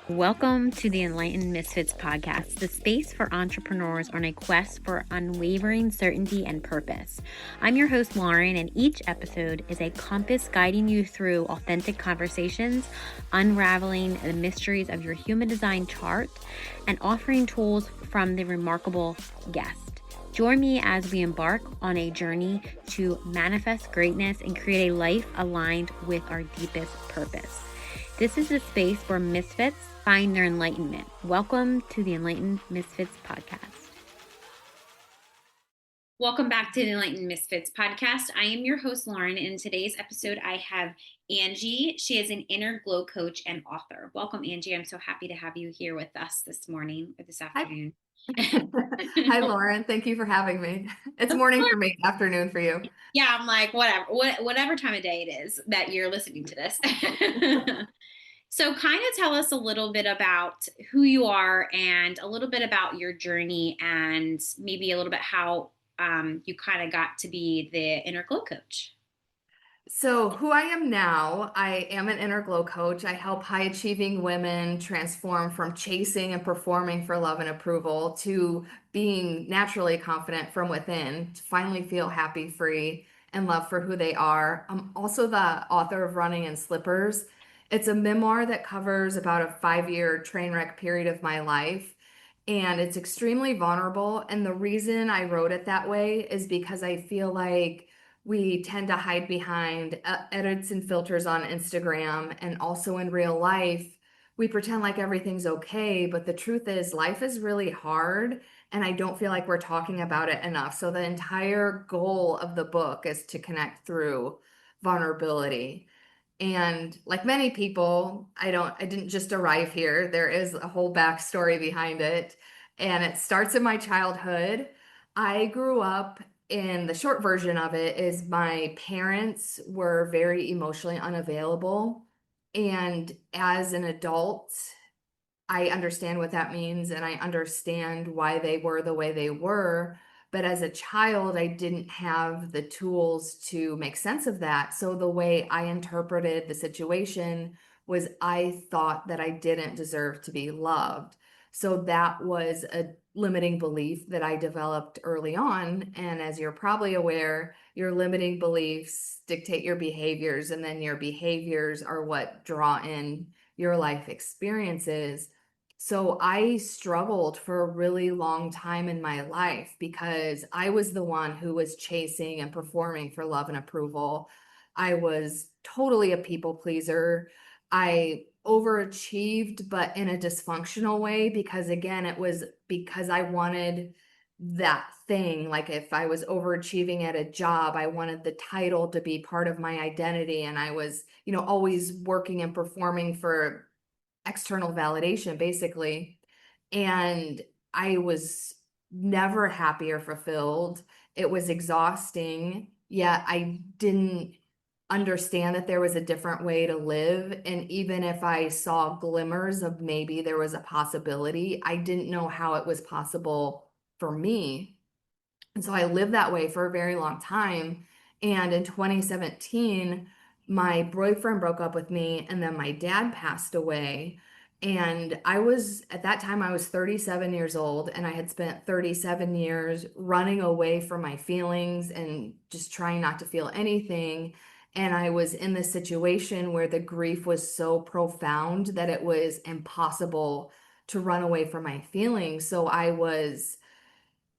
Welcome to the Enlightened Misfits podcast, the space for entrepreneurs on a quest for unwavering certainty and purpose. I'm your host, Lauren, and each episode is a compass guiding you through authentic conversations, unraveling the mysteries of your human design chart, and offering tools from the remarkable guest. Join me as we embark on a journey to manifest greatness and create a life aligned with our deepest purpose. This is the space where misfits find their enlightenment. Welcome to the Enlightened Misfits podcast. Welcome back to the Enlightened Misfits podcast. I am your host, Lauren. In today's episode, I have Angie. She is an inner glow coach and author. Welcome, Angie. I'm so happy to have you here with us this morning or this afternoon. Hi, Lauren. Thank you for having me. It's morning for me, afternoon for you. Yeah, I'm like, whatever time of day it is that you're listening to this. So kind of tell us a little bit about who you are and a little bit about your journey and maybe a little bit how you kind of got to be the inner glow coach. So, who I am now, I am an inner glow coach. I help high achieving women transform from chasing and performing for love and approval to being naturally confident from within, to finally feel happy, free, and love for who they are. I'm also the author of Running in Slippers. It's a memoir that covers about a 5-year train wreck period of my life. And it's extremely vulnerable. And the reason I wrote it that way is because I feel like we tend to hide behind edits and filters on Instagram, and also in real life, we pretend like everything's okay. But the truth is, life is really hard, and I don't feel like we're talking about it enough. So, the entire goal of the book is to connect through vulnerability. And like many people, I didn't just arrive here. There is a whole backstory behind it. And it starts in my childhood. I grew up in the short version of it is my parents were very emotionally unavailable. And as an adult, I understand what that means and I understand why they were the way they were. But as a child, I didn't have the tools to make sense of that. So the way I interpreted the situation was I thought that I didn't deserve to be loved. So that was a limiting belief that I developed early on. And as you're probably aware, your limiting beliefs dictate your behaviors, and then your behaviors are what draw in your life experiences. So I struggled for a really long time in my life because I was the one who was chasing and performing for love and approval. I was totally a people pleaser. I overachieved, but in a dysfunctional way, because again, it was because I wanted that thing. Like if I was overachieving at a job, I wanted the title to be part of my identity. And I was, always working and performing for external validation, basically. And I was never happy or fulfilled. It was exhausting, yet I didn't understand that there was a different way to live. And even if I saw glimmers of maybe there was a possibility, I didn't know how it was possible for me. And so I lived that way for a very long time. And in 2017, my boyfriend broke up with me, and then my dad passed away. And at that time, I was 37 years old, and I had spent 37 years running away from my feelings and just trying not to feel anything. And I was in this situation where the grief was so profound that it was impossible to run away from my feelings. So I was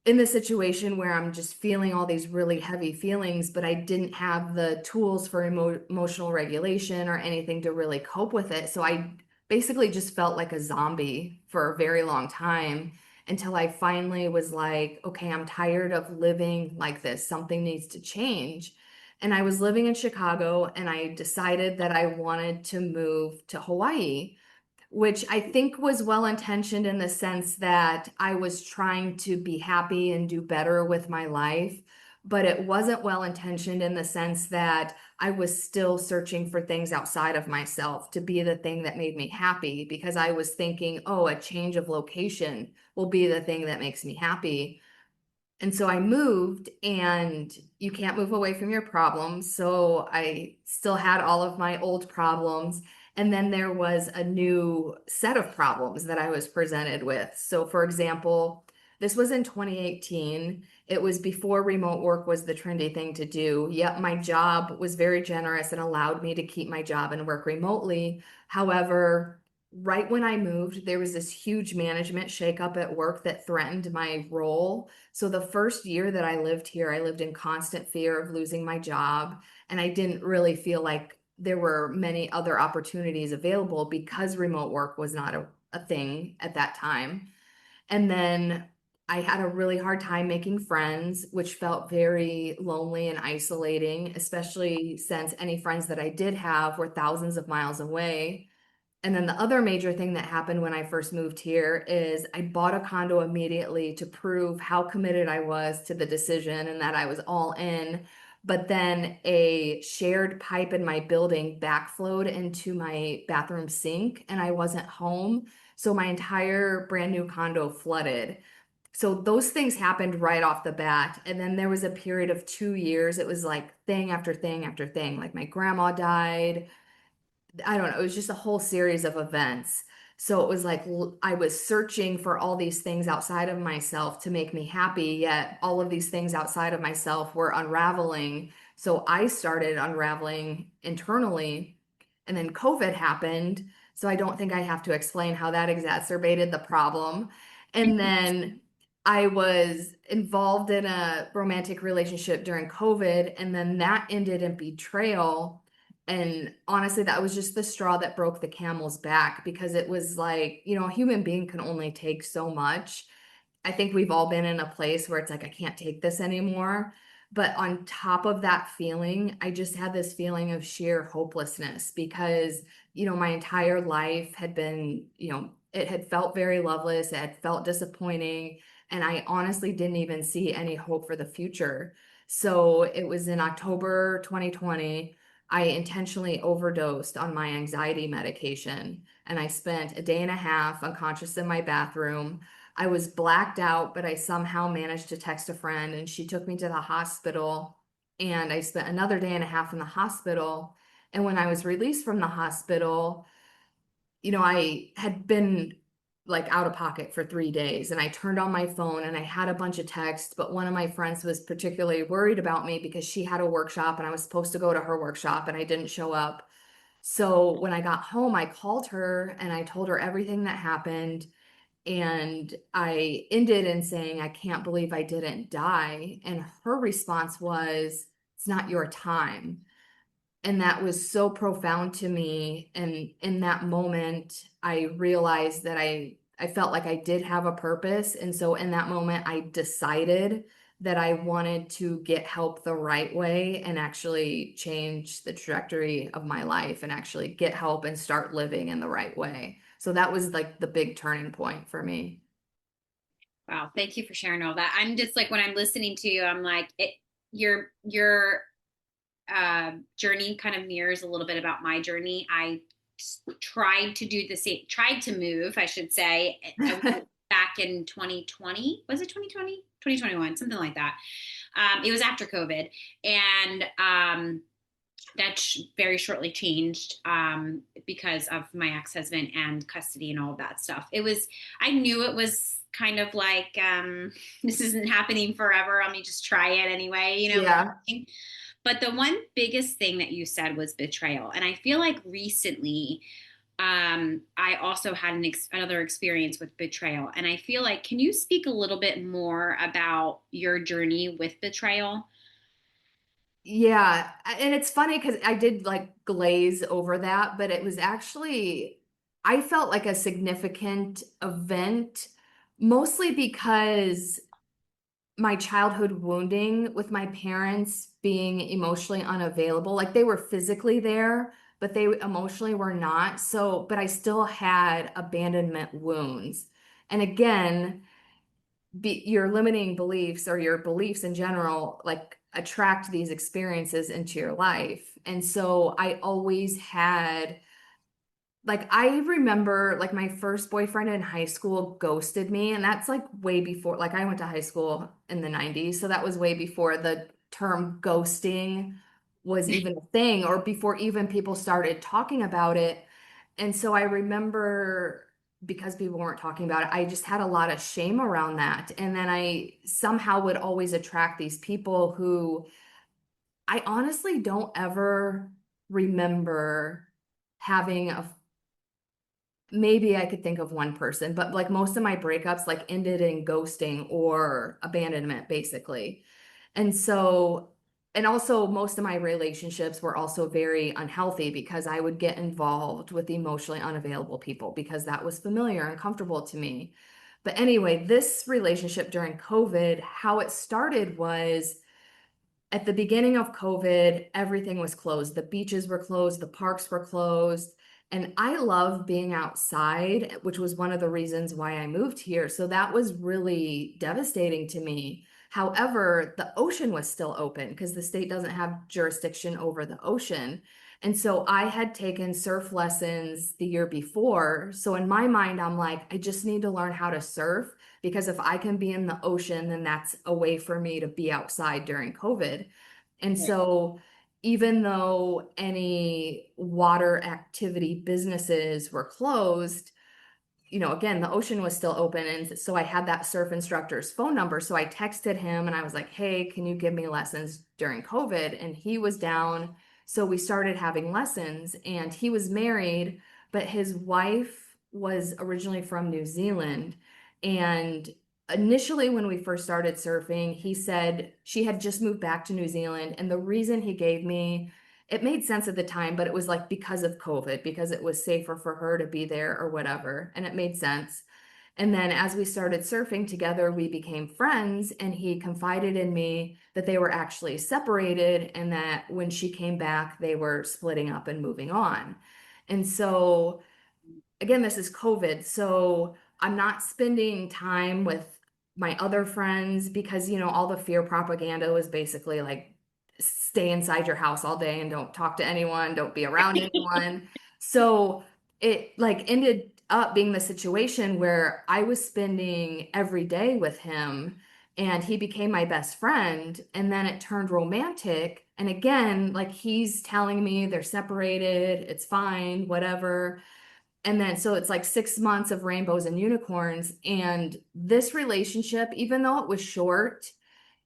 in the situation where I'm just feeling all these really heavy feelings, but I didn't have the tools for emotional regulation or anything to really cope with it. So I basically just felt like a zombie for a very long time until I finally was like, okay, I'm tired of living like this. Something needs to change. And I was living in Chicago, and I decided that I wanted to move to Hawaii, which I think was well intentioned in the sense that I was trying to be happy and do better with my life. But it wasn't well intentioned in the sense that I was still searching for things outside of myself to be the thing that made me happy, because I was thinking, oh, a change of location will be the thing that makes me happy. And so I moved, and you can't move away from your problems. So I still had all of my old problems. And then there was a new set of problems that I was presented with. So, for example, this was in 2018. It was before remote work was the trendy thing to do. Yet my job was very generous and allowed me to keep my job and work remotely. However, right when I moved, there was this huge management shakeup at work that threatened my role. So the first year that I lived here, I lived in constant fear of losing my job. And I didn't really feel like there were many other opportunities available because remote work was not a thing at that time. And then I had a really hard time making friends, which felt very lonely and isolating, especially since any friends that I did have were thousands of miles away. And then the other major thing that happened when I first moved here is I bought a condo immediately to prove how committed I was to the decision and that I was all in. But then a shared pipe in my building backflowed into my bathroom sink and I wasn't home. So my entire brand new condo flooded. So those things happened right off the bat. And then there was a period of 2 years. It was like thing after thing after thing. Like my grandma died. I don't know, it was just a whole series of events. So it was like I was searching for all these things outside of myself to make me happy, yet all of these things outside of myself were unraveling. So I started unraveling internally, and then COVID happened. So I don't think I have to explain how that exacerbated the problem. And then I was involved in a romantic relationship during COVID, and then that ended in betrayal. And honestly, that was just the straw that broke the camel's back because it was like, a human being can only take so much. I think we've all been in a place where it's like, I can't take this anymore. But on top of that feeling, I just had this feeling of sheer hopelessness because, my entire life had been, it had felt very loveless, it had felt disappointing, and I honestly didn't even see any hope for the future. So it was in October 2020. I intentionally overdosed on my anxiety medication, and I spent a day and a half unconscious in my bathroom. I was blacked out, but I somehow managed to text a friend and she took me to the hospital. And I spent another day and a half in the hospital. And when I was released from the hospital, I had been like out of pocket for 3 days and I turned on my phone and I had a bunch of texts, but one of my friends was particularly worried about me because she had a workshop and I was supposed to go to her workshop and I didn't show up. So when I got home, I called her and I told her everything that happened. And I ended in saying, I can't believe I didn't die. And her response was, it's not your time. And that was so profound to me. And in that moment, I realized that I felt like I did have a purpose. And so in that moment, I decided that I wanted to get help the right way and actually change the trajectory of my life and actually get help and start living in the right way. So that was like the big turning point for me. Wow, thank you for sharing all that. I'm just like when I'm listening to you, I'm like your journey kind of mirrors a little bit about my journey. I tried to do the same, tried to move, I should say. I went back in 2020. Was it 2020? 2021, something like that. It was after COVID. And that very shortly changed because of my ex-husband and custody and all of that stuff. I knew it was kind of like, this isn't happening forever. Let me just try it anyway, Yeah. But the one biggest thing that you said was betrayal. And I feel like recently, I also had another experience with betrayal. And I feel like, can you speak a little bit more about your journey with betrayal? Yeah, and it's funny because I did like glaze over that, but it was actually, I felt like a significant event, mostly because my childhood wounding with my parents being emotionally unavailable, like they were physically there, but they emotionally were not. So, but I still had abandonment wounds. And again, your limiting beliefs or your beliefs in general like attract these experiences into your life. And so I always had like I remember like my first boyfriend in high school ghosted me, and that's like way before, like I went to high school in the 90s, so that was way before the term ghosting was even a thing or before even people started talking about it. And so I remember because people weren't talking about it, I just had a lot of shame around that. And then I somehow would always attract these people who I honestly don't ever remember having a, maybe I could think of one person, but like most of my breakups like ended in ghosting or abandonment, basically. And so, and also most of my relationships were also very unhealthy because I would get involved with emotionally unavailable people because that was familiar and comfortable to me. But anyway, this relationship during COVID, how it started was at the beginning of COVID, everything was closed. The beaches were closed, the parks were closed. And I love being outside, which was one of the reasons why I moved here. So that was really devastating to me. However, the ocean was still open because the state doesn't have jurisdiction over the ocean. And so I had taken surf lessons the year before. So in my mind, I'm like, I just need to learn how to surf because if I can be in the ocean, then that's a way for me to be outside during COVID. And Right. so, even though any water activity businesses were closed, again, the ocean was still open. And so I had that surf instructor's phone number. So I texted him and I was like, hey, can you give me lessons during COVID? And he was down. So we started having lessons and he was married, but his wife was originally from New Zealand. And initially, when we first started surfing, he said she had just moved back to New Zealand. And the reason he gave me, it made sense at the time, but it was like because of COVID, because it was safer for her to be there or whatever. And it made sense. And then as we started surfing together, we became friends. And he confided in me that they were actually separated and that when she came back, they were splitting up and moving on. And so again, this is COVID, so I'm not spending time with my other friends because, all the fear propaganda was basically like stay inside your house all day and don't talk to anyone, don't be around anyone. So it like ended up being the situation where I was spending every day with him and he became my best friend and then it turned romantic. And again, like he's telling me they're separated, it's fine, whatever. And then, so it's like 6 months of rainbows and unicorns. And this relationship, even though it was short,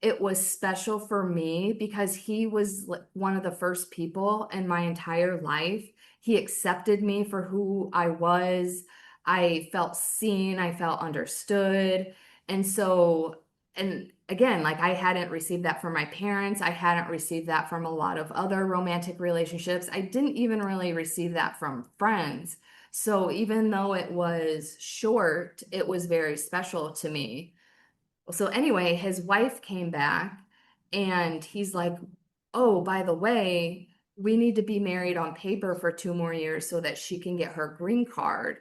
it was special for me because he was one of the first people in my entire life. He accepted me for who I was. I felt seen, I felt understood. And so, and again, like I hadn't received that from my parents. I hadn't received that from a lot of other romantic relationships. I didn't even really receive that from friends. So even though it was short, it was very special to me. So anyway, his wife came back and he's like, "Oh, by the way, we need to be married on paper for 2 more years so that she can get her green card."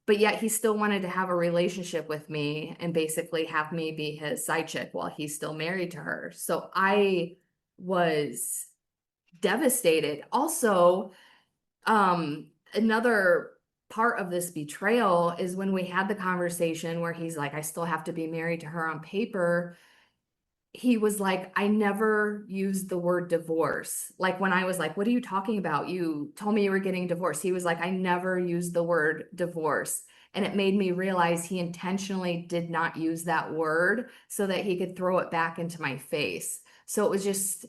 But yet he still wanted to have a relationship with me and basically have me be his side chick while he's still married to her. So I was devastated. Also, another part of this betrayal is when we had the conversation where he's like, I still have to be married to her on paper. He was like, I never used the word divorce. Like when I was like, what are you talking about? You told me you were getting divorced. He was like, I never used the word divorce. And it made me realize he intentionally did not use that word so that he could throw it back into my face. So it was just,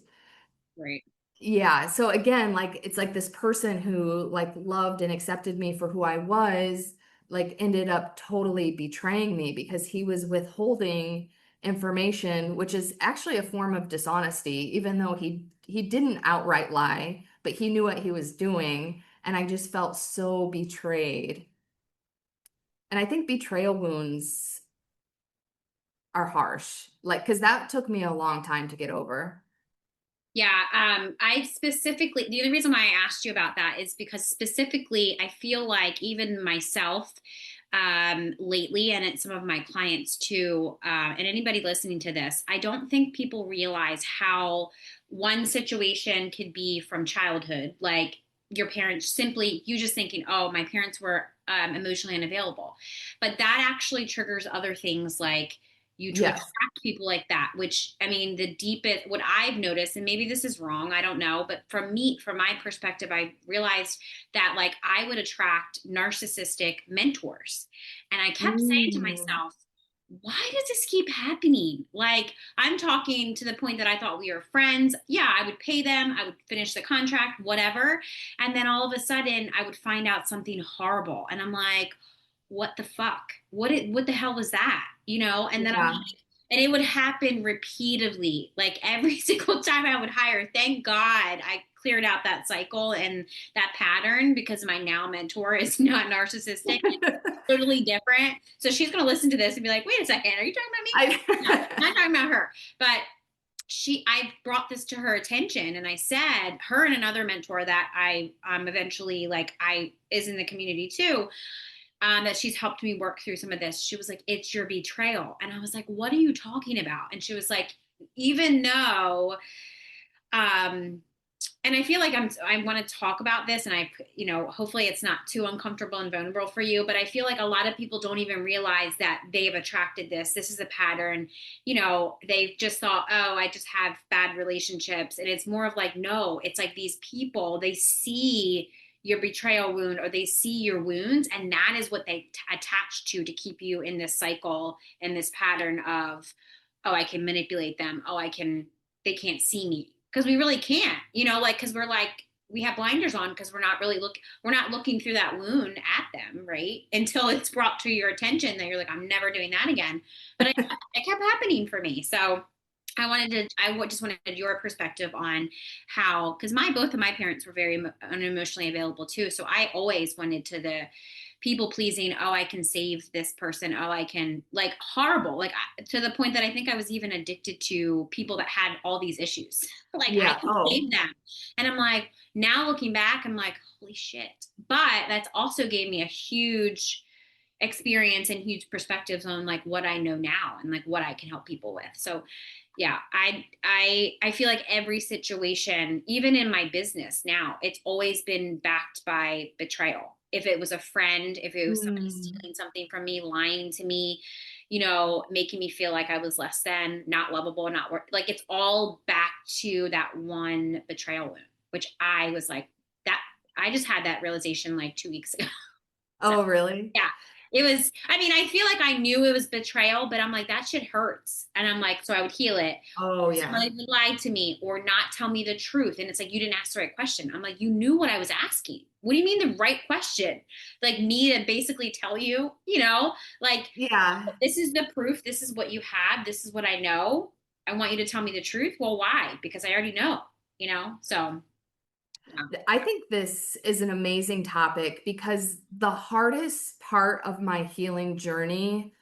Right. yeah. So again, like it's like this person who like loved and accepted me for who I was, like ended up totally betraying me because he was withholding information, which is actually a form of dishonesty, even though he didn't outright lie, but he knew what he was doing, and I just felt so betrayed. And I think betrayal wounds are harsh. Like, because that took me a long time to get over. Yeah, I specifically, the only reason why I asked you about that is because specifically, I feel like even myself, lately, and it's some of my clients too, and anybody listening to this, I don't think people realize how one situation could be from childhood, like your parents simply, you just thinking, oh, my parents were emotionally unavailable. But that actually triggers other things like to Yes. attract people like that, which I mean, the deepest, what I've noticed, and maybe this is wrong, I don't know, but from my perspective, I realized that like I would attract narcissistic mentors. And I kept saying to Mm. myself, why does this keep happening? Like, I'm talking to the point that I thought we were friends. Yeah, I would pay them, I would finish the contract, whatever. And then all of a sudden, I would find out something horrible. And I'm like, what the fuck? What the hell was that? And then I'm Yeah. like, and it would happen repeatedly, like every single time I would hire. Thank God I cleared out that cycle and that pattern because my now mentor is not narcissistic, totally different. So she's going to listen to this and be like, wait a second, are you talking about me? No, I not talking about her. But I brought this to her attention and I said, her and another mentor that I eventually like, I is in the community too, that she's helped me work through some of this. She was like, it's your betrayal. And I was like, what are you talking about? And she was like, even though, um, and I feel like I want to talk about this and hopefully it's not too uncomfortable and vulnerable for you, but I feel like a lot of people don't even realize that they've attracted this. This is a pattern. They've just thought, oh, I just have bad relationships. And it's more of like, no, it's like these people, they see your betrayal wound or they see your wounds, and that is what they attach to keep you in this cycle and this pattern of, oh, I can manipulate them. Oh, they can't see me, because we really can't, like, because we're like, we have blinders on because we're not looking through that wound at them, right, until it's brought to your attention that you're like, I'm never doing that again. But it kept happening for me. So I just wanted your perspective on how, because both of my parents were very unemotionally available too. So I always wanted to the people pleasing. Oh, I can save this person. Oh, I can, like, horrible, like, to the point that I think I was even addicted to people that had all these issues. Like, I Yeah. can Oh, save them. And I'm like, now looking back, I'm like, holy shit. But that's also gave me a huge experience and huge perspectives on like what I know now and like what I can help people with. So yeah, I feel like every situation, even in my business now, it's always been backed by betrayal. If it was a friend, if it was somebody mm. stealing something from me, lying to me, making me feel like I was less than, not lovable, not worth, like, it's all back to that one betrayal wound, which I was like, that I just had that realization like 2 weeks ago. So Oh, really? yeah, it was, I mean, I feel like I knew it was betrayal, but I'm like, that shit hurts. And I'm like, so I would heal it. Oh, yeah. Somebody would lie to me or not tell me the truth. And it's like, you didn't ask the right question. I'm like, you knew what I was asking. What do you mean the right question? Like, me to basically tell you, like, Yeah. this is the proof. This is what you have. This is what I know. I want you to tell me the truth. Well, why? Because I already know, So, yeah. I think this is an amazing topic because the hardest part of my healing journey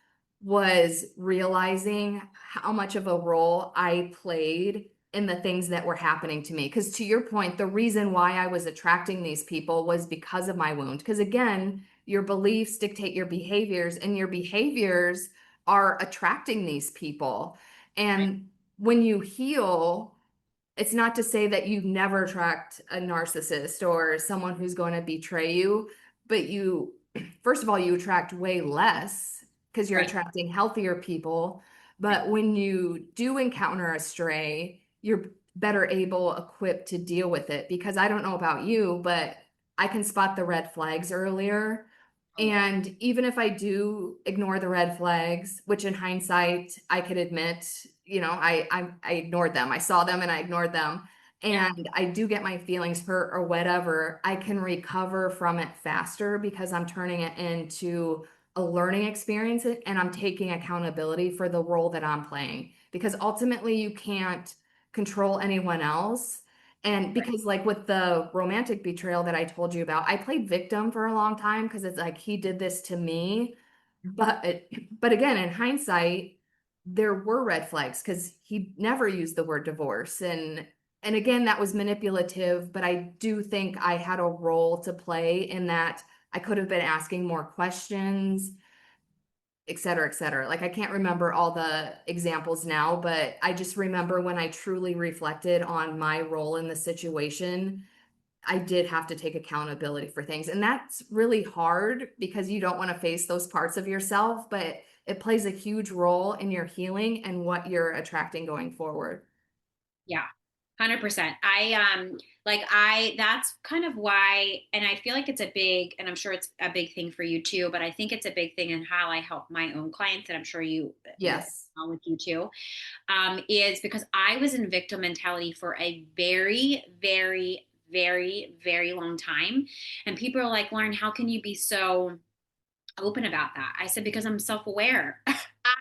was realizing how much of a role I played in the things that were happening to me. Because to your point, the reason why I was attracting these people was because of my wound. Because again, your beliefs dictate your behaviors, and your behaviors are attracting these people. And when you heal, it's not to say that you never attract a narcissist or someone who's going to betray you, but you, first of all, you attract way less because you're Right. attracting healthier people. Right. But when you do encounter a stray, you're better able equipped to deal with it, because I don't know about you, but I can spot the red flags earlier. Oh, yeah. And even if I do ignore the red flags, which in hindsight I could admit, I ignored them. I saw them and I ignored them. Yeah. And I do get my feelings hurt or whatever. I can recover from it faster because I'm turning it into a learning experience, and I'm taking accountability for the role that I'm playing. Because ultimately you can't control anyone else. And Right. because, like, with the romantic betrayal that I told you about, I played victim for a long time because it's like he did this to me. But again, in hindsight, there were red flags because he never used the word divorce. And again, that was manipulative, but I do think I had a role to play in that. I could have been asking more questions, et cetera, et cetera. Like, I can't remember all the examples now, but I just remember when I truly reflected on my role in the situation, I did have to take accountability for things. And that's really hard because you don't want to face those parts of yourself. But it plays a huge role in your healing and what you're attracting going forward. Yeah. 100%. That's kind of why, and I feel like it's a big, and I'm sure it's a big thing for you too, but I think it's a big thing in how I help my own clients, and I'm sure you, Yes. with you too, is because I was in victim mentality for a very, very, very, very long time. And people are like, Lauren, how can you be so open about that? I said, because I'm self-aware.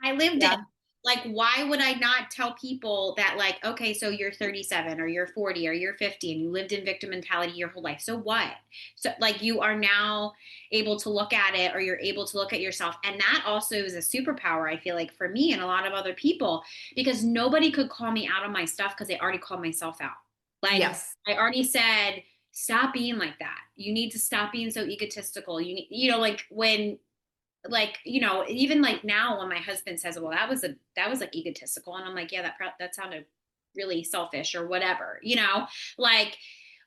I lived it. Yeah. Like, why would I not tell people that, like, okay, so you're 37 or you're 40 or you're 50 and you lived in victim mentality your whole life. So what? So, like, you are now able to look at it, or you're able to look at yourself. And that also is a superpower, I feel like, for me and a lot of other people, because nobody could call me out on my stuff because they already called myself out. Like, Yes. I already said, stop being like that. You need to stop being so egotistical. You need, like, when, like, even like now when my husband says, well, that was like egotistical, and I'm like, yeah, that sounded really selfish or whatever, like,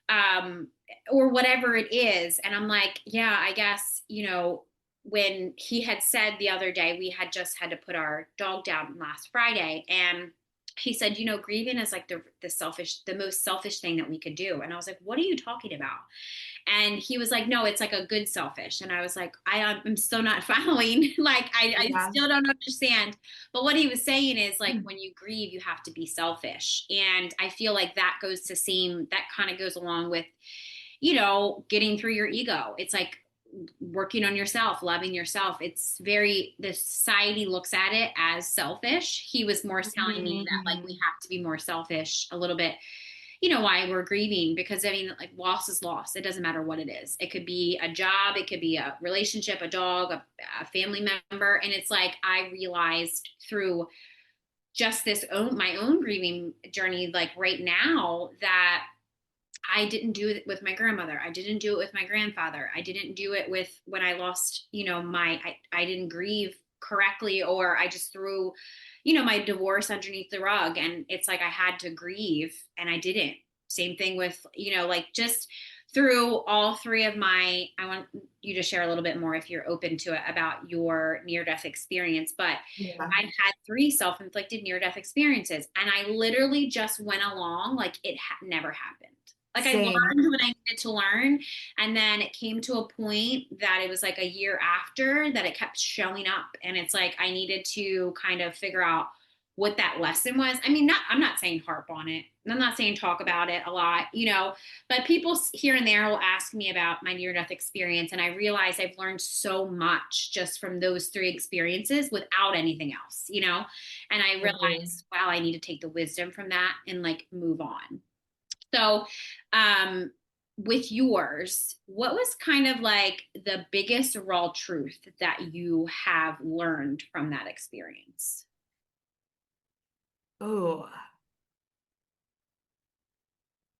um or whatever it is. And I'm like, yeah, I guess, when he had said the other day, we had just had to put our dog down last Friday, and he said, grieving is like the most selfish thing that we could do. And I was like, what are you talking about? And he was like, no, it's like a good selfish. And I was like, I'm still not following. Like, I Yeah. still don't understand. But what he was saying is, like, when you grieve, you have to be selfish. And I feel like that kind of goes along with, getting through your ego. It's like working on yourself, loving yourself. The society looks at it as selfish. He was more telling me that, like, we Mhm. have to be more selfish a little bit, why we're grieving, because I mean, like, loss is loss. It doesn't matter what it is. It could be a job, it could be a relationship, a dog, a family member. And it's like, I realized through just my own grieving journey, like right now, that I didn't do it with my grandmother. I didn't do it with my grandfather. I didn't do it with when I lost, I didn't grieve correctly, or I just threw, my divorce underneath the rug. And it's like I had to grieve and I didn't. Same thing with, like, just through all three of I want you to share a little bit more, if you're open to it, about your near death experience. But Yeah. I had three self inflicted near death experiences, and I literally just went along like it never happened. Like, I Same. learned what I needed to learn. And then it came to a point that it was like a year after that it kept showing up. And it's like I needed to kind of figure out what that lesson was. I mean, I'm not saying harp on it. I'm not saying talk about it a lot, but people here and there will ask me about my near death experience. And I realize I've learned so much just from those three experiences without anything else, and I Totally. realized, wow, I need to take the wisdom from that and, like, move on. So, um, with yours, what was kind of like the biggest raw truth that you have learned from that experience? Oh,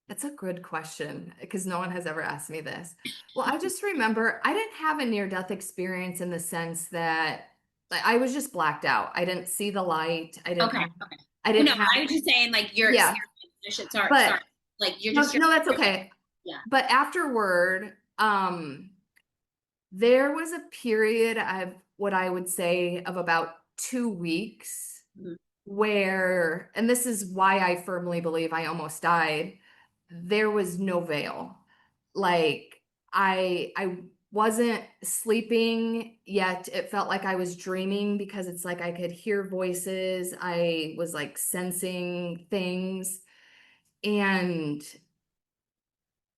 that's a good question because no one has ever asked me this. Well, I just remember I didn't have a near-death experience in the sense that, like, I was just blacked out. I didn't see the light. Okay, okay. I Well, didn't no, have, I was just saying, like, your yeah, experience. Sorry, but sorry. Like, you're no, just your, no, that's okay. yeah. But afterward, there was a period of what I would say of about 2 weeks Mhm. where, and this is why I firmly believe I almost died, there was no veil. Like, I wasn't sleeping yet. It felt like I was dreaming because it's like I could hear voices. I was like sensing things. And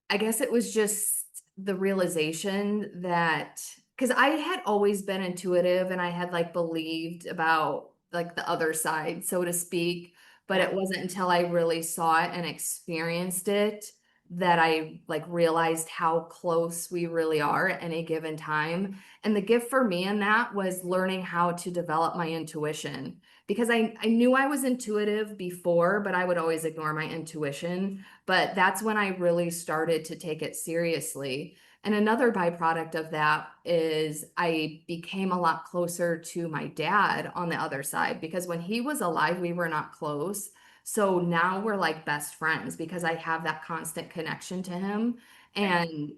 I guess it was just the realization that because I had always been intuitive and I had like believed about like the other side, so to speak, but Yeah. it wasn't until I really saw it and experienced it that I like realized how close we really are at any given time. And the gift for me in that was learning how to develop my intuition because I knew I was intuitive before, but I would always ignore my intuition. But that's when I really started to take it seriously. And another byproduct of that is I became a lot closer to my dad on the other side because when he was alive, we were not close. So now we're like best friends because I have that constant connection to him. Okay.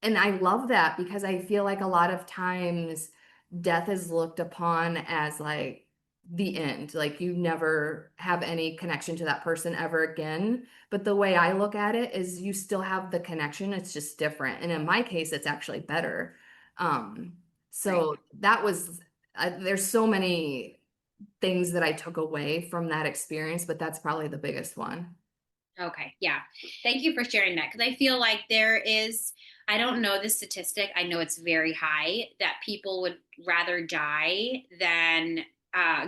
And I love that because I feel like a lot of times death is looked upon as like the end. Like you never have any connection to that person ever again. But the way I look at it is you still have the connection, it's just different. And in my case, it's actually better. Um, Right. so that was, there's so many things that I took away from that experience, but that's probably the biggest one. Okay. Yeah. Thank you for sharing that. Because I feel like there is, I don't know the statistic. I know it's very high that people would rather die than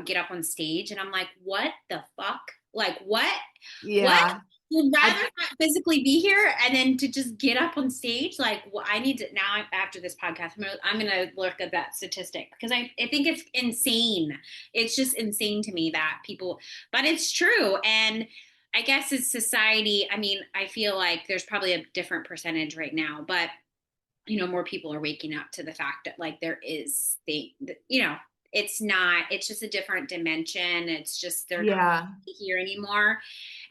get up on stage. And I'm like, what the fuck? Like, what? Yeah. You'd rather I, not physically be here and then to just get up on stage? Like, well, I need to now after this podcast, I'm gonna look at that statistic because I think it's insane. It's just insane to me that people, but it's true. And I guess it's society. I mean, I feel like there's probably a different percentage right now, but more people are waking up to the fact that like there is it's not, it's just a different dimension. It's just they're not yeah. here anymore.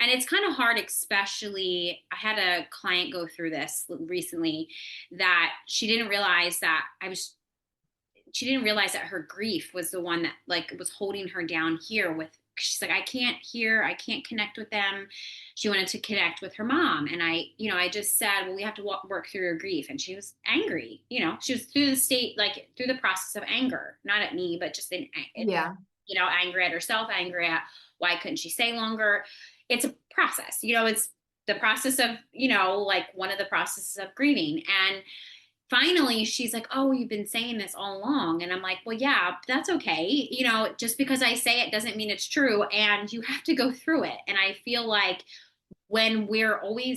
And it's kind of hard, especially I had a client go through this recently that she didn't realize that her grief was the one that like was holding her down here with she's like I can't connect with them. She wanted to connect with her mom and I just said, well, we have to work through your grief. And she was angry. She was through the state, like through the process of anger, not at me but just Yeah. angry at herself, angry at why couldn't she stay longer. It's a process. It's the process of like one of the processes of grieving. And finally she's like, oh, you've been saying this all along. And I'm like, well, yeah, that's okay. Just because I say it doesn't mean it's true. And you have to go through it. And I feel like when we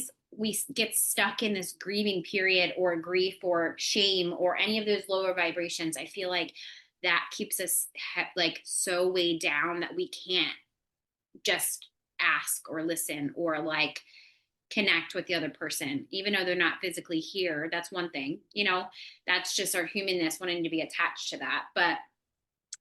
get stuck in this grieving period or grief or shame or any of those lower vibrations, I feel like that keeps us like so weighed down that we can't just ask or listen or like connect with the other person, even though they're not physically here. That's one thing, that's just our humanness wanting to be attached to that. But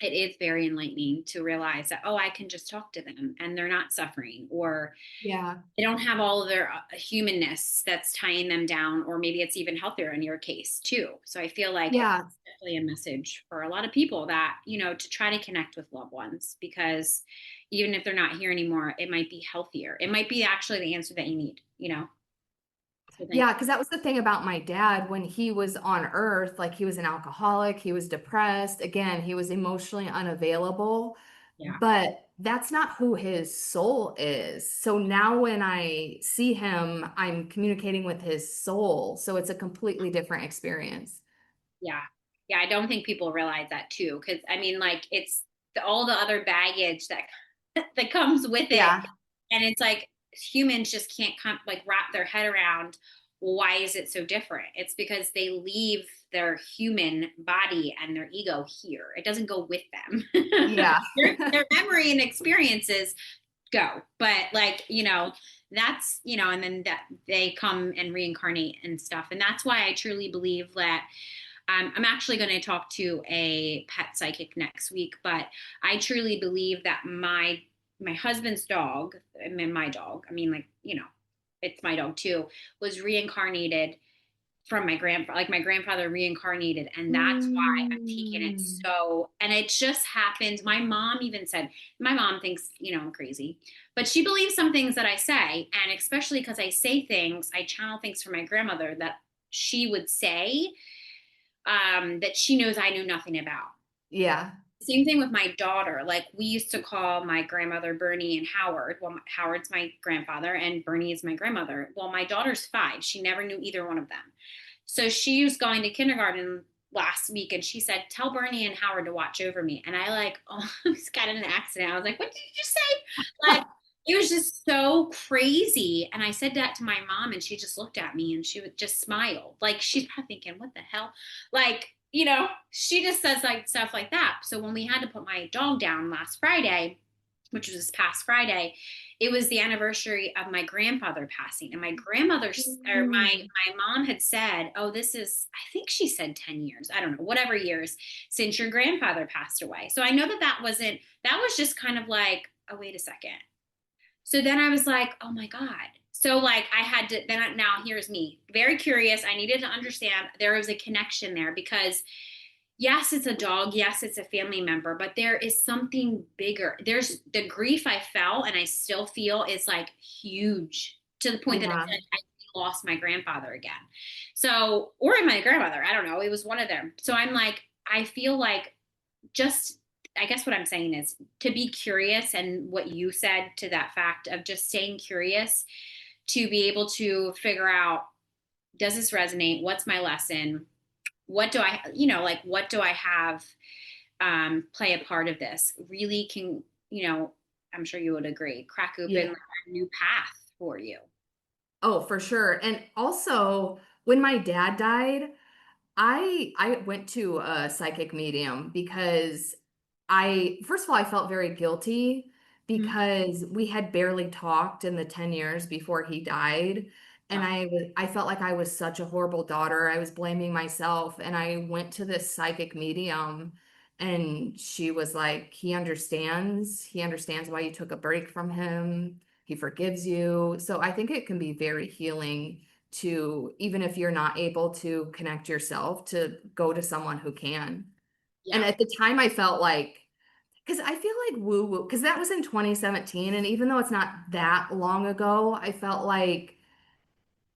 it is very enlightening to realize that, oh, I can just talk to them and they're not suffering, or Yeah. they don't have all of their humanness that's tying them down, or maybe it's even healthier in your case too. So I feel like it's Yeah. definitely a message for a lot of people that, to try to connect with loved ones, because even if they're not here anymore, it might be healthier. It might be actually the answer that you need. So thank Yeah, because that was the thing about my dad when he was on Earth. Like he was an alcoholic, he was depressed. Again, he was emotionally unavailable, Yeah. but that's not who his soul is. So now when I see him, I'm communicating with his soul. So it's a completely different experience. Yeah. Yeah. I don't think people realize that too. Cause I mean, like it's all the other baggage that, that comes with it. Yeah. And it's like humans just can't like wrap their head around, well, why is it so different? It's because they leave their human body and their ego here. It doesn't go with them. Yeah. Their memory and experiences go. But like, that's, and then that they come and reincarnate and stuff. And that's why I truly believe that I'm actually going to talk to a pet psychic next week, but I truly believe that my husband's dog, I mean my dog, I mean like, it's my dog too, was reincarnated from my grandfather. Like my grandfather reincarnated, and that's why I'm taking it Mm. so. And it just happened. My mom even said, my mom thinks I'm crazy, but she believes some things that I say, and especially because I say things, I channel things from my grandmother that she would say, that she knows I knew nothing about. Yeah. Same thing with my daughter. Like we used to call my grandmother Bernie and Howard. Well, Howard's my grandfather and Bernie is my grandmother. Well, my daughter's 5. She never knew either one of them. So she was going to kindergarten last week and she said, tell Bernie and Howard to watch over me. And I like almost got in an accident. I was like, what did you say? Like, it was just so crazy. And I said that to my mom and she just looked at me and she would just smile. Like she's probably thinking, what the hell? Like, she just says like stuff like that. So when we had to put my dog down last Friday, which was this past Friday, it was the anniversary of my grandfather passing. And my grandmother or Mm. my mom had said, oh, this is, I think she said 10 years, I don't know, whatever years since your grandfather passed away. So I know that was just kind of like, oh, wait a second. So then I was like, oh my God. So like I had to now here's me very curious. I needed to understand there was a connection there because yes, it's a dog. Yes, it's a family member, but there is something bigger. There's the grief I felt and I still feel is like huge to the point that it's Yeah. like I lost my grandfather again. So, or my grandmother, I don't know. It was one of them. So I'm like, I feel like just, I guess what I'm saying is to be curious and what you said to that fact of just staying curious to be able to figure out, does this resonate? What's my lesson? What do I, like, what do I have play a part of this really can, I'm sure you would agree, crack open Yeah. like a new path for you. Oh, for sure. And also, when my dad died, I went to a psychic medium because I first of all I felt very guilty Mhm. because we had barely talked in the 10 years before he died, and Yeah. I felt like I was such a horrible daughter. I was blaming myself, and I went to this psychic medium, and she was like, he understands. He understands why you took a break from him. He forgives you. So I think it can be very healing to, even if you're not able to connect yourself, to go to someone who can. And Yeah. at the time, I felt like, because I feel like woo woo, because that was in 2017. And even though it's not that long ago, I felt like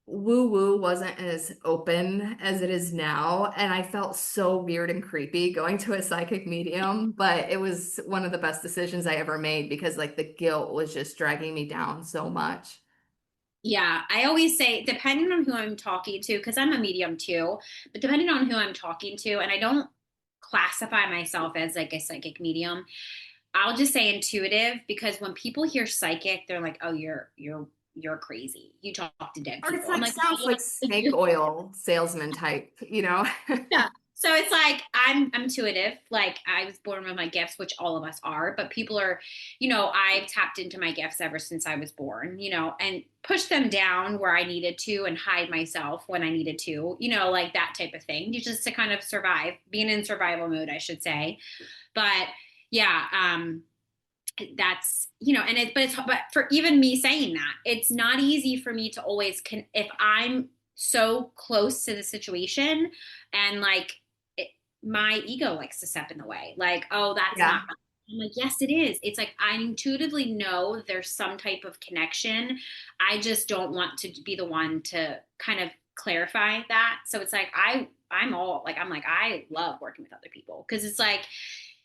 woo woo wasn't as open as it is now. And I felt so weird and creepy going to a psychic medium. But it was one of the best decisions I ever made because, like, the guilt was just dragging me down so much. Yeah, I always say, depending on who I'm talking to, because I'm a medium too, but depending on who I'm talking to, and I don't classify myself as like a psychic medium, I'll just say intuitive because when people hear psychic, they're like, "Oh, you're crazy. You talk to dead Or it's people." I'm like like, sounds like snake oil salesman type, you know? yeah. So it's like I'm intuitive. Like I was born with my gifts, which all of us are, but people are, I've tapped into my gifts ever since I was born, and pushed them down where I needed to and hide myself when I needed to, like that type of thing. You just to kind of survive, being in survival mode, I should say. But yeah, that's but for even me saying that it's not easy for me to always if I'm so close to the situation and like my ego likes to step in the way like, oh, that's not Yeah. I'm like, yes it is. It's like I intuitively know there's some type of connection. I just don't want to be the one to kind of clarify that. So it's like I'm like I love working with other people because it's like,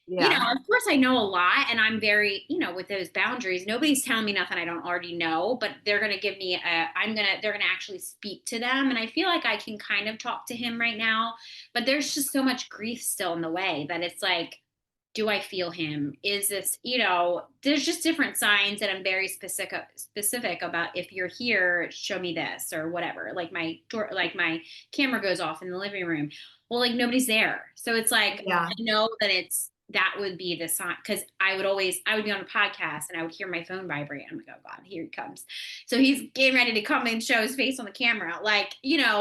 Yeah. of course I know a lot and I'm very, with those boundaries, nobody's telling me nothing I don't already know, but they're going to give me they're going to actually speak to them. And I feel like I can kind of talk to him right now, but there's just so much grief still in the way that it's like, do I feel him? Is this, there's just different signs that I'm very specific about. If you're here, show me this or whatever. Like my door, like my camera goes off in the living room. Well, like nobody's there. So it's like, Yeah. I know that that would be the sign. Cause I would be on a podcast and I would hear my phone vibrate. I'm like, oh God, here he comes. So he's getting ready to come and show his face on the camera. Like, Yeah.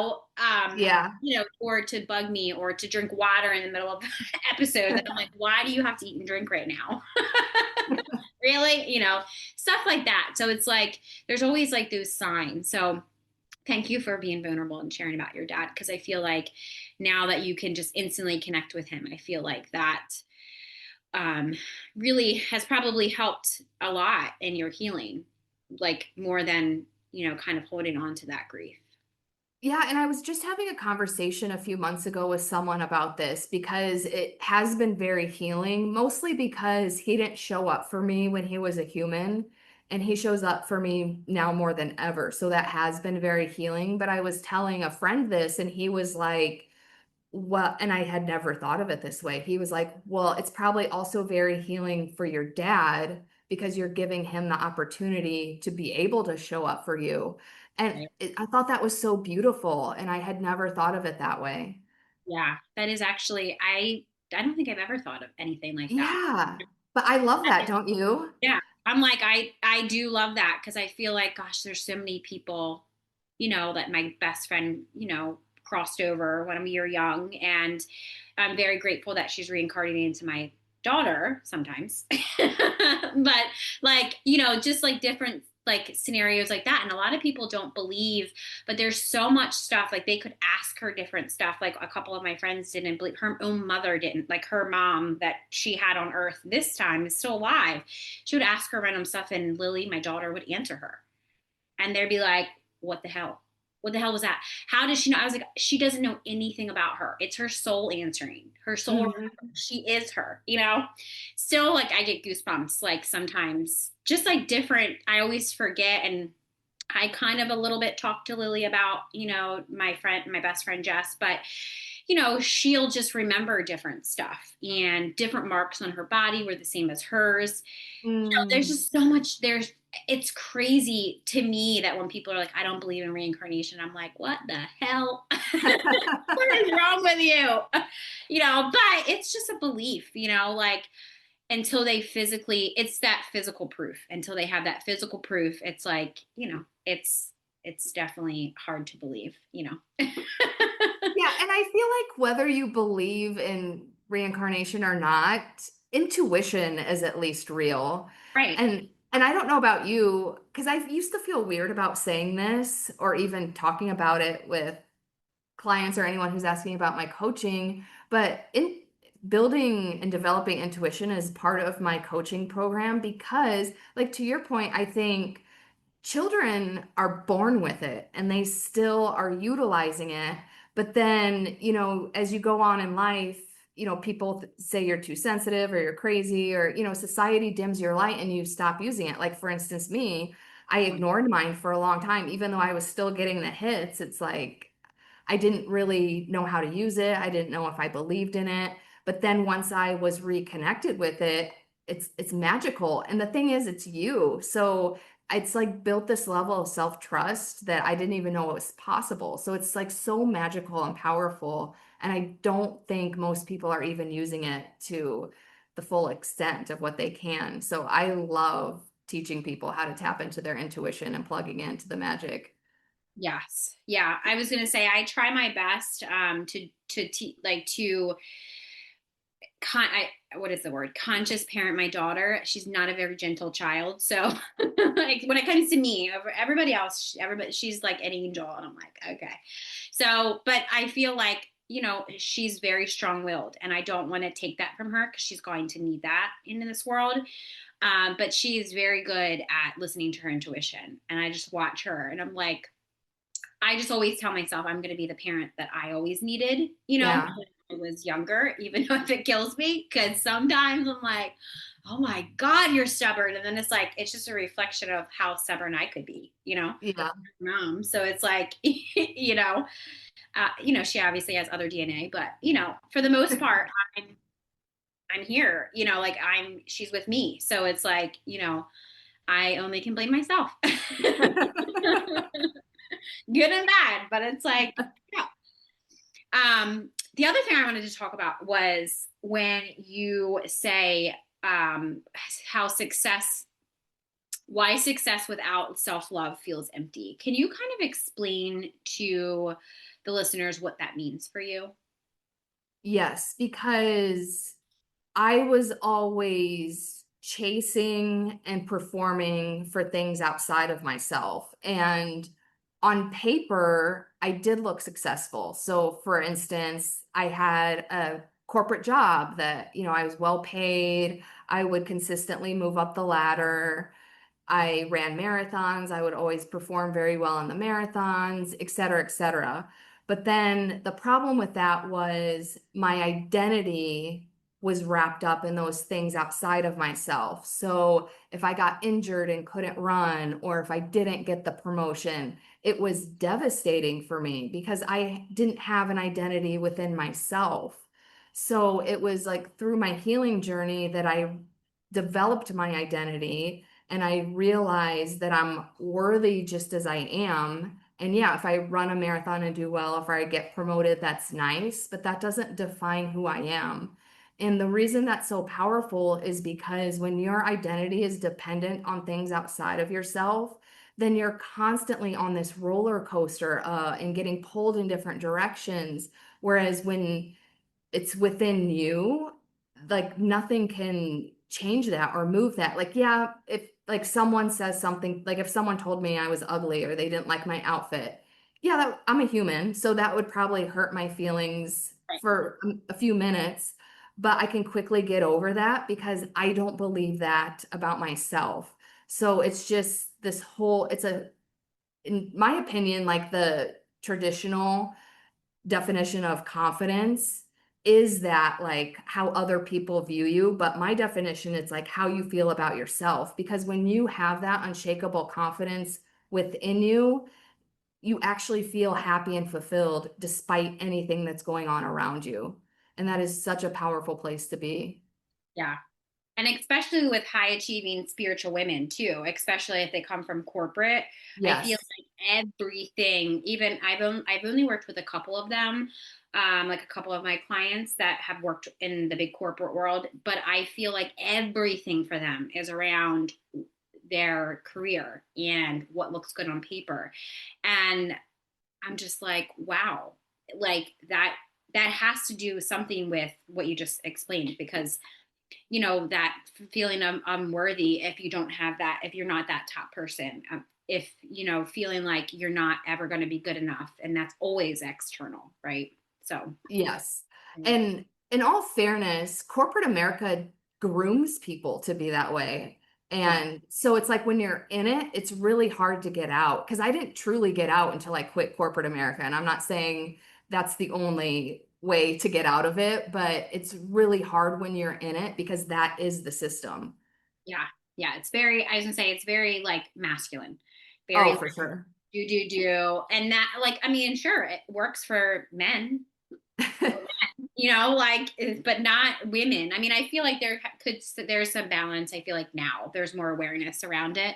or to bug me or to drink water in the middle of episode that I'm like, why do you have to eat and drink right now? Really? Stuff like that. So it's like, there's always like those signs. So thank you for being vulnerable and sharing about your dad. Cause I feel like now that you can just instantly connect with him, I feel like that um, really has probably helped a lot in your healing, like more than, kind of holding on to that grief. Yeah, and I was just having a conversation a few months ago with someone about this because it has been very healing, mostly because he didn't show up for me when he was a human, and he shows up for me now more than ever. So that has been very healing. But I was telling a friend this, and he was like, well, and I had never thought of it this way. He was like, well, it's probably also very healing for your dad because you're giving him the opportunity to be able to show up for you. And Right? I thought that was so beautiful, and I had never thought of it that way. Yeah, that is actually, I don't think I've ever thought of anything like that. Yeah, but I love that, don't you? Yeah. I'm like, I do love that because I feel like, gosh, there's so many people, that my best friend, crossed over when we were young. And I'm very grateful that she's reincarnating into my daughter sometimes. But like, just like different like scenarios like that. And a lot of people don't believe, but there's so much stuff. Like they could ask her different stuff. Like a couple of my friends didn't believe, her own mother didn't, like her mom that she had on earth this time is still alive. She would ask her random stuff and Lily, my daughter, would answer her. And they'd be like, what the hell? What the hell was that? How does she know? I was like, she doesn't know anything about her. It's her soul answering. Her soul, Mhm. she is her, you know? Still, like, I get goosebumps, like, sometimes. Just, like, different. I always forget. And I kind of a little bit talked to Lily about, my best friend Jess, but she'll just remember different stuff and different marks on her body were the same as hers. There's Mm. just so much it's crazy to me that when people are like, I don't believe in reincarnation, I'm like, what the hell? What is wrong with you? But it's just a belief, like until they physically, it's that physical proof. Until they have that physical proof, it's like, it's definitely hard to believe. Yeah, and I feel like whether you believe in reincarnation or not, intuition is at least real. Right. And I don't know about you, because I used to feel weird about saying this or even talking about it with clients or anyone who's asking about my coaching, but in building and developing intuition is part of my coaching program because, like to your point, I think children are born with it and they still are utilizing it. But then, as you go on in life, people say you're too sensitive or you're crazy or, society dims your light and you stop using it. Like, for instance, me, I ignored mine for a long time, even though I was still getting the hits. It's like, I didn't really know how to use it. I didn't know if I believed in it. But then once I was reconnected with it, it's magical. And the thing is, it's you. So it's like built this level of self-trust that I didn't even know it was possible. So it's like so magical and powerful. And I don't think most people are even using it to the full extent of what they can. So I love teaching people how to tap into their intuition and plugging into the magic. Yes. Yeah. I was gonna say I try my best like to what is the word? Conscious parent my daughter. She's not a very gentle child. So like when it comes to me, everybody else, everybody she's like an angel. And I'm like, okay. So, but I feel like, she's very strong-willed and I don't want to take that from her because she's going to need that in this world. But she is very good at listening to her intuition. And I just watch her and I'm like, I just always tell myself I'm going to be the parent that I always needed, Yeah. when I was younger, even though if it kills me, because sometimes I'm like, oh my God, you're stubborn. And then it's like, it's just a reflection of how stubborn I could be. Yeah. Mom. So it's like, she obviously has other DNA, but, for the most part, I'm here, like she's with me. So it's like, I only can blame myself. Good and bad, but it's like, yeah. The other thing I wanted to talk about was when you say how why success without self-love feels empty. Can you kind of explain to the listeners what that means for you? Yes, because I was always chasing and performing for things outside of myself. And on paper, I did look successful. So, for instance, I had a corporate job that, I was well paid. I would consistently move up the ladder. I ran marathons. I would always perform very well in the marathons, et cetera, et cetera. But then the problem with that was my identity was wrapped up in those things outside of myself. So if I got injured and couldn't run, or if I didn't get the promotion, it was devastating for me because I didn't have an identity within myself. So it was like through my healing journey that I developed my identity and I realize that I'm worthy just as I am. And yeah, if I run a marathon and do well, if I get promoted, that's nice, but that doesn't define who I am. And the reason that's so powerful is because when your identity is dependent on things outside of yourself, then you're constantly on this roller coaster and getting pulled in different directions. Whereas when it's within you, like nothing can change that or move that. Like, yeah, if like someone says something, like if someone told me I was ugly or they didn't like my outfit, yeah, I'm a human, so that would probably hurt my feelings Right. for a few minutes, but I can quickly get over that because I don't believe that about myself. So it's just this whole, in my opinion, like the traditional definition of confidence is that like how other people view you, but my definition is like how you feel about yourself. Because when you have that unshakable confidence within you, you actually feel happy and fulfilled despite anything that's going on around you. And that is such a powerful place to be. Yeah. And especially with high achieving spiritual women too, especially if they come from corporate, I feel Yes. like everything, even I've only worked with a couple of them, like a couple of my clients that have worked in the big corporate world, but I feel like everything for them is around their career and what looks good on paper. And I'm just like, wow, like that has to do something with what you just explained because that feeling of unworthy if you don't have that, if you're not that top person, if feeling like you're not ever going to be good enough, and that's always external, right? So Yes. And in all fairness, corporate America grooms people to be that way. yeah, And so it's like when you're in it, it's really hard to get out because I didn't truly get out until I quit corporate America. And I'm not saying that's the only way to get out of it, but it's really hard when you're in it because that is the system. yeah, yeah, it's very, I was gonna say, it's very like masculine, very Oh, like, for sure. do, and that, like, I mean, sure, it works for men, like, but not women. I mean, I feel like there's some balance. I feel like now there's more awareness around it,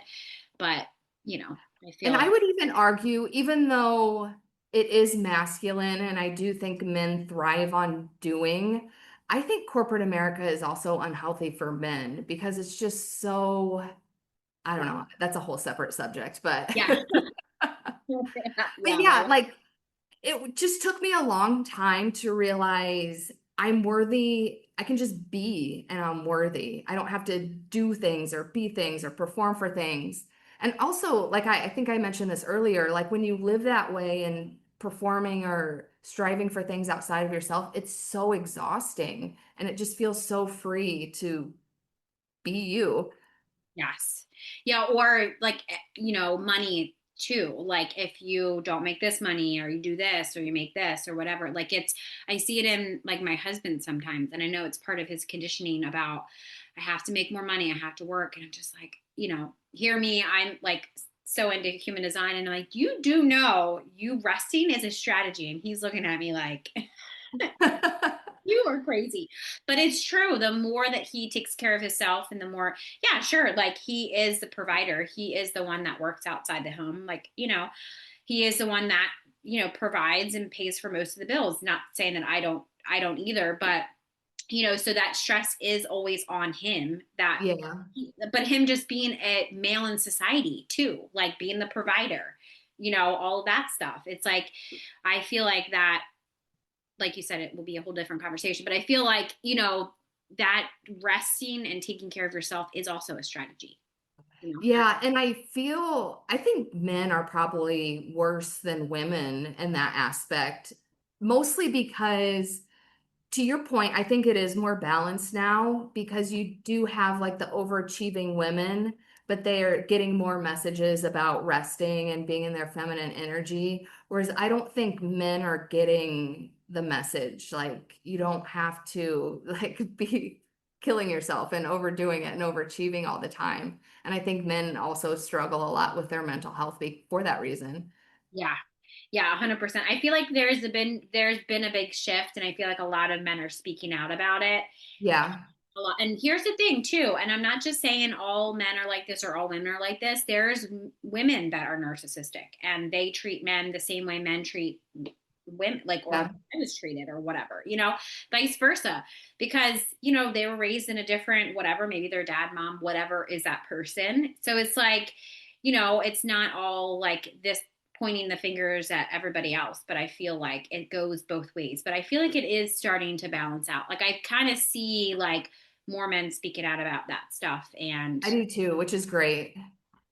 but I feel And I like, would even argue, even though it is masculine, and I do think men thrive on doing, I think corporate America is also unhealthy for men because it's just so, I don't yeah, know, that's a whole separate subject, but yeah, but yeah, yeah, like just took me a long time to realize I'm worthy. I can just be and I'm worthy. I don't have to do things or be things or perform for things. And also, like I think I mentioned this earlier, like when you live that way and performing or striving for things outside of yourself, it's so exhausting and it just feels so free to be you. yes, yeah, or like money too. Like if you don't make this money, or you do this, or you make this, or whatever. Like I see it in like my husband sometimes, and I know it's part of his conditioning about I have to make more money, I have to work, and I'm just like, hear me. I'm like so into human design, and I'm like, you do know you resting is a strategy, and he's looking at me like you are crazy. But it's true. The more that he takes care of himself and the more, yeah, sure. Like he is the provider. He is the one that works outside the home. Like, he is the one that, provides and pays for most of the bills. Not saying that I don't either, but so that stress is always on him Yeah. but him just being a male in society too, like being the provider, all of that stuff. It's like, I feel like you said, it will be a whole different conversation. But I feel like, that resting and taking care of yourself is also a strategy, you know? Yeah, and I think men are probably worse than women in that aspect, mostly because to your point, I think it is more balanced now because you do have like the overachieving women, but they are getting more messages about resting and being in their feminine energy. Whereas I don't think men are getting the message. Like you don't have to like be killing yourself and overdoing it and overachieving all the time. And I think men also struggle a lot with their mental health for that reason. Yeah. Yeah, 100%. I feel like there's been a big shift, and I feel like a lot of men are speaking out about it. Yeah, A lot. And here's the thing too, and I'm not just saying all men are like this or all women are like this. There's women that are narcissistic, and they treat men the same way men treat women, like, or yeah, I was treated or whatever, vice versa, because they were raised in a different whatever, maybe their dad, mom, whatever is that person. So it's like, it's not all like this pointing the fingers at everybody else, but I feel like it goes both ways. But I feel like it is starting to balance out. Like I kind of see like more men speaking out about that stuff. And I do too, which is great.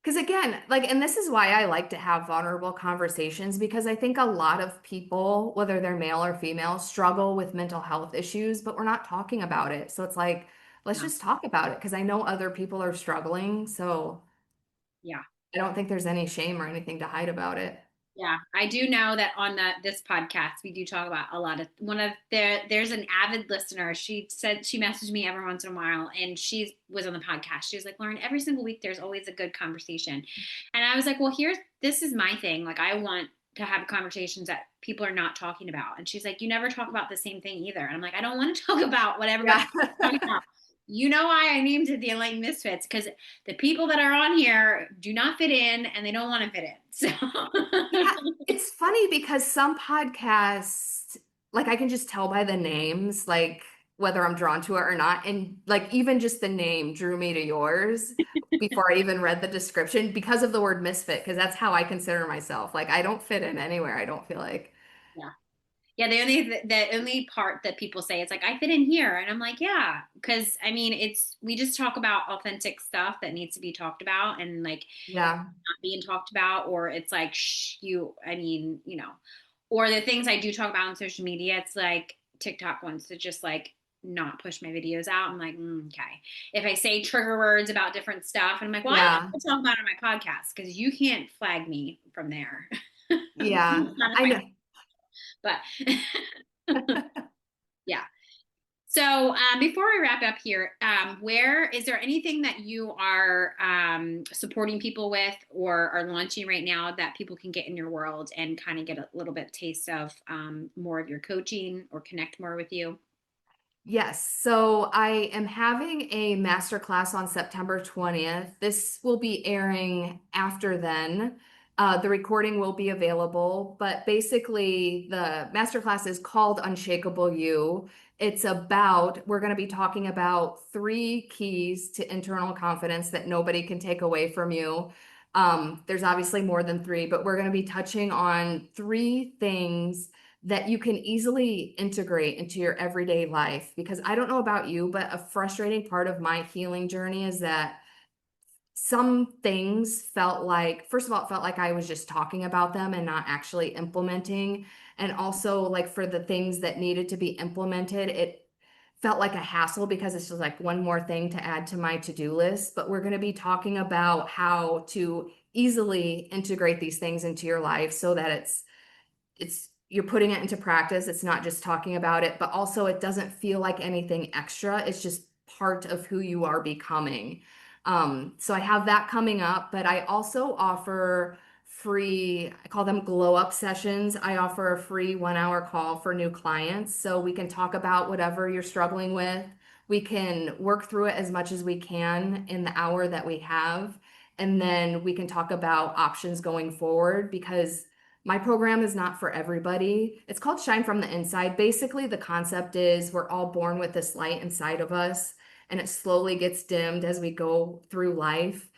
Because again, like, and this is why I like to have vulnerable conversations because I think a lot of people, whether they're male or female, struggle with mental health issues, but we're not talking about it. So it's like, let's yeah, just talk about it because I know other people are struggling. So yeah. I don't think there's any shame or anything to hide about it. Yeah, I do know that on this podcast we do talk about a lot of one of there's an avid listener. She said she messaged me every once in a while and she was on the podcast. She was like, Lauren, every single week there's always a good conversation. And I was like, well, this is my thing. Like I want to have conversations that people are not talking about. And she's like, you never talk about the same thing either. And I'm like, I don't want to talk about what everybody's Yeah. talking about. You know why I named it the Enlightened Misfits? Because the people that are on here do not fit in and they don't want to fit in. So Yeah, it's funny because some podcasts, like I can just tell by the names, like whether I'm drawn to it or not. And like even just the name drew me to yours before I even read the description because of the word misfit, because that's how I consider myself. Like I don't fit in anywhere, I don't feel like. yeah. Yeah, the only part that people say it's like I fit in here, and I'm like, yeah, because I mean, it's we just talk about authentic stuff that needs to be talked about, and like Yeah. not being talked about, or it's like I mean, or the things I do talk about on social media, it's like TikTok wants to just like not push my videos out. I'm like, okay. If I say trigger words about different stuff, and I'm like, well, I'm not Yeah. going to talk about it on my podcast because you can't flag me from there. Yeah. Not if I know. but yeah. So before we wrap up here, where is there anything that you are supporting people with or are launching right now that people can get in your world and kind of get a little bit taste of more of your coaching or connect more with you? Yes, so I am having a masterclass on September 20th. This will be airing after then. The recording will be available, but basically, the masterclass is called Unshakable You. We're going to be talking about three keys to internal confidence that nobody can take away from you. There's obviously more than three, but we're going to be touching on three things that you can easily integrate into your everyday life. Because I don't know about you, but a frustrating part of my healing journey is that some things felt like, first of all, it felt like I was just talking about them and not actually implementing. And also, like for the things that needed to be implemented, it felt like a hassle because it's just like one more thing to add to my to-do list. But we're going to be talking about how to easily integrate these things into your life so that it's you're putting it into practice. It's not just talking about it, but also it doesn't feel like anything extra. It's just part of who you are becoming. So I have that coming up, but I also offer free, I call them glow up sessions. I offer a free 1 hour call for new clients. So we can talk about whatever you're struggling with. We can work through it as much as we can in the hour that we have. And then we can talk about options going forward because my program is not for everybody. It's called Shine from the Inside. Basically, the concept is we're all born with this light inside of us, and it slowly gets dimmed as we go through life.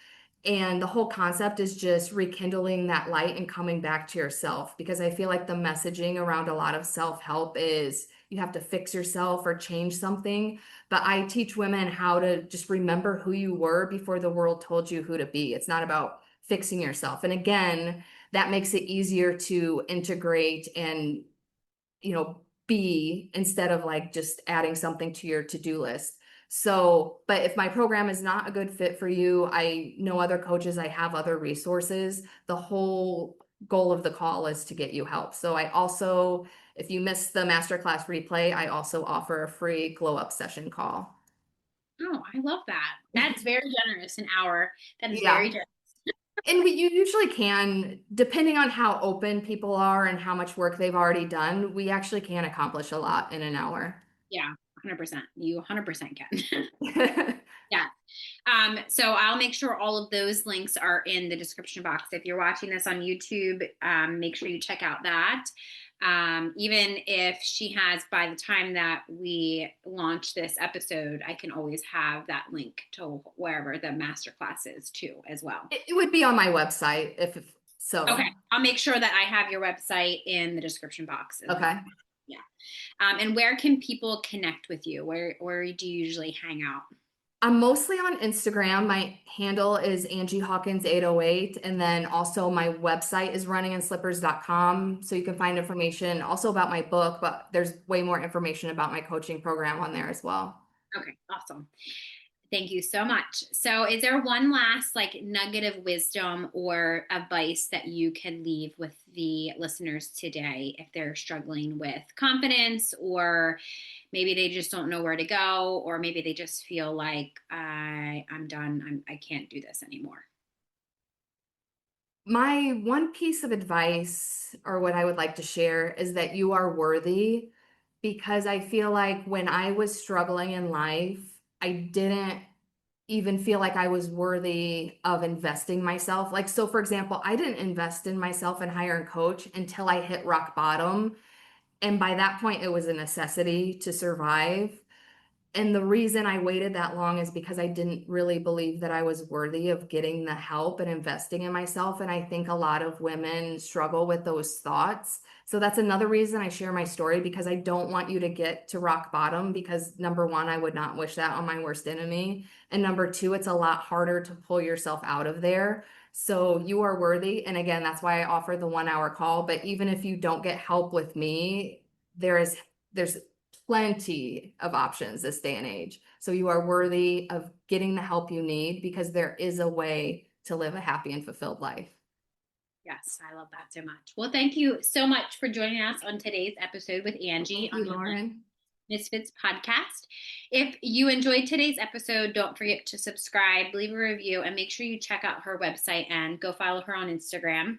And the whole concept is just rekindling that light and coming back to yourself because I feel like the messaging around a lot of self-help is you have to fix yourself or change something. But I teach women how to just remember who you were before the world told you who to be. It's not about fixing yourself. And again, that makes it easier to integrate and be instead of like just adding something to your to-do list. So but if my program is not a good fit for you, I know other coaches, I have other resources. The whole goal of the call is to get you help. So I also, if you miss the masterclass replay, I also offer a free glow up session call. Oh, I love that. That's very generous. An hour. That is very Yeah. generous. And you usually can, depending on how open people are and how much work they've already done, we actually can accomplish a lot in an hour. Yeah, 100%. You 100% can. Yeah. So I'll make sure all of those links are in the description box. If you're watching this on YouTube, make sure you check out that. Even if she has, by the time that we launch this episode, I can always have that link to wherever the masterclass is too, as well. It would be on my website if Okay. so. I'll make sure that I have your website in the description box as well. Okay. And where can people connect with you? Where do you usually hang out? I'm mostly on Instagram. My handle is Angie Hawkins 808. And then also my website is runninginslippers.com. So you can find information also about my book, but there's way more information about my coaching program on there as well. Okay, awesome. Thank you so much. So is there one last like nugget of wisdom or advice that you can leave with the listeners today if they're struggling with confidence, or maybe they just don't know where to go, or maybe they just feel like I'm done. I can't do this anymore. My one piece of advice, or what I would like to share, is that you are worthy, because I feel like when I was struggling in life, I didn't even feel like I was worthy of investing myself. Like, so for example, I didn't invest in myself and hire a coach until I hit rock bottom. And by that point, it was a necessity to survive. And the reason I waited that long is because I didn't really believe that I was worthy of getting the help and investing in myself. And I think a lot of women struggle with those thoughts. So that's another reason I share my story, because I don't want you to get to rock bottom, because number one, I would not wish that on my worst enemy. And number two, it's a lot harder to pull yourself out of there. So you are worthy. And again, that's why I offer the 1 hour call. But even if you don't get help with me, there's plenty of options this day and age. So you are worthy of getting the help you need, because there is a way to live a happy and fulfilled life. Yes, I love that so much. Well, thank you so much for joining us on today's episode with Angie Thank you, Lauren. Misfits podcast. If you enjoyed today's episode, don't forget to subscribe, leave a review, and make sure you check out her website and go follow her on Instagram.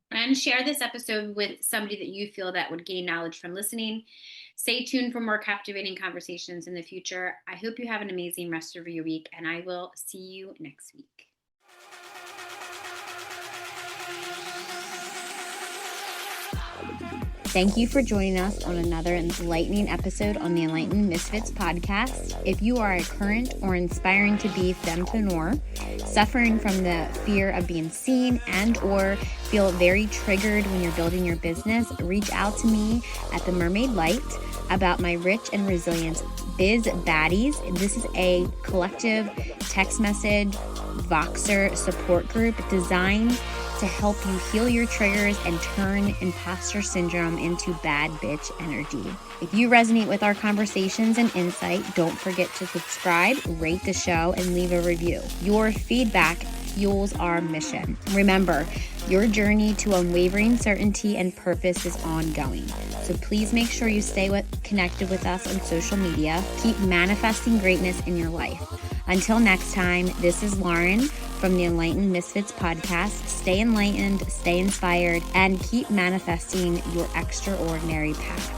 And share this episode with somebody that you feel that would gain knowledge from listening. Stay tuned for more captivating conversations in the future. I hope you have an amazing rest of your week, and I will see you next week. Thank you for joining us on another enlightening episode on the Enlightened Misfits podcast. If you are a current or inspiring to be fempreneur, suffering from the fear of being seen and or feel very triggered when you're building your business, reach out to me at The Mermaid Light about my Rich and Resilient Biz Baddies. This is a collective text message Voxer support group designed to help you heal your triggers and turn imposter syndrome into bad bitch energy. If you resonate with our conversations and insight, don't forget to subscribe, rate the show, and leave a review. Your feedback fuels our mission. Remember, your journey to unwavering certainty and purpose is ongoing. So please make sure you stay connected with us on social media. Keep manifesting greatness in your life. Until next time, this is Lauren from the Enlightened Misfits podcast. Stay enlightened, stay inspired, and keep manifesting your extraordinary path.